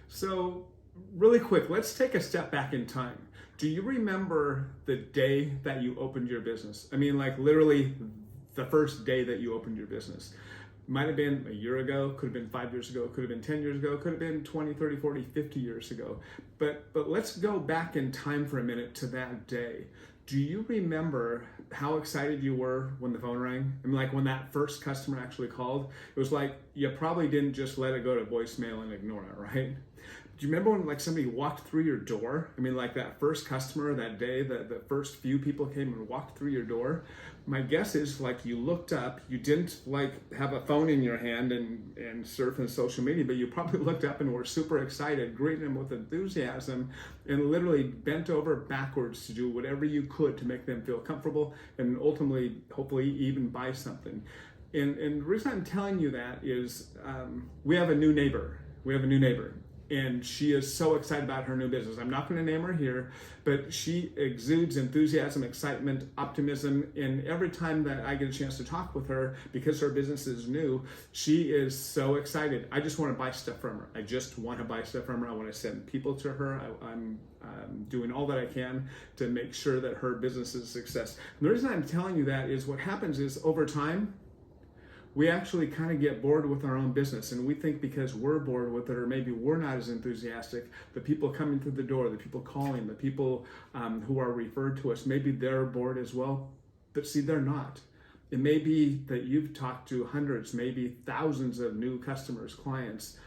So, really quick, let's take a step back in time. Do you remember the day that you opened your business? I mean, like literally the first day that you opened your business. Might have been a year ago, could have been 5 years ago, could have been 10 years ago, could have been 20, 30, 40, 50 years ago. But let's go back in time for a minute to that day. Do you remember how excited you were when the phone rang? I mean, like when that first customer actually called, it was like you probably didn't just let it go to voicemail and ignore it, right? Do you remember when like somebody walked through your door? I mean, like that first customer that day, the first few people came and walked through your door. My guess is like you looked up, you didn't like have a phone in your hand and surf in social media, but you probably looked up and were super excited, greeting them with enthusiasm, and literally bent over backwards to do whatever you could to make them feel comfortable and ultimately, hopefully, even buy something. And the reason I'm telling you that is we have a new neighbor. And she is so excited about her new business. I'm not going to name her here, but she exudes enthusiasm, excitement, optimism. And every time that I get a chance to talk with her, because her business is new, she is so excited. I just want to buy stuff from her. I want to send people to her. I'm doing all that I can to make sure that her business is a success. And the reason I'm telling you that is what happens is over time, we actually kind of get bored with our own business, and we think because we're bored with it, or maybe we're not as enthusiastic, the people coming through the door, the people calling, the people who are referred to us, maybe they're bored as well. But see, they're not. It may be that you've talked to hundreds, maybe thousands of new customers, clients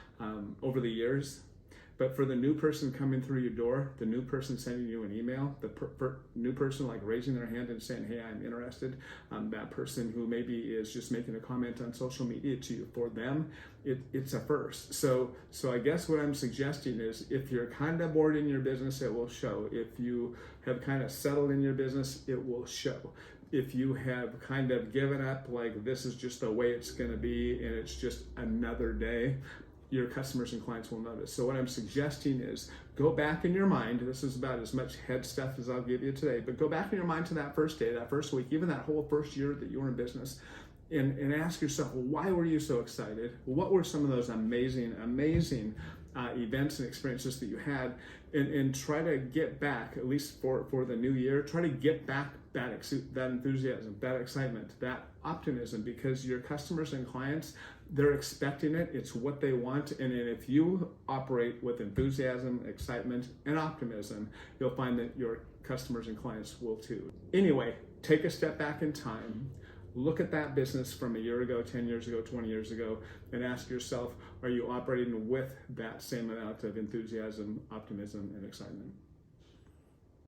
over the years. But for the new person coming through your door, the new person sending you an email, the new person like raising their hand and saying, hey, I'm interested, that person who maybe is just making a comment on social media to you, for them, it's a first. So I guess what I'm suggesting is if you're kind of bored in your business, it will show. If you have kind of settled in your business, it will show. If you have kind of given up, like this is just the way it's going to be and it's just another day, your customers and clients will notice. So what I'm suggesting is go back in your mind. This is about as much head stuff as I'll give you today, but go back in your mind to that first day, that first week, even that whole first year that you were in business, and ask yourself, well, why were you so excited? What were some of those amazing events and experiences that you had? And try to get back, at least for the new year, try to get back that enthusiasm, that excitement, that optimism, because your customers and clients, they're expecting it. It's what they want. And if you operate with enthusiasm, excitement, and optimism, you'll find that your customers and clients will too. Anyway, take a step back in time. Look at that business from a year ago, 10 years ago, 20 years ago, and ask yourself, are you operating with that same amount of enthusiasm, optimism, and excitement?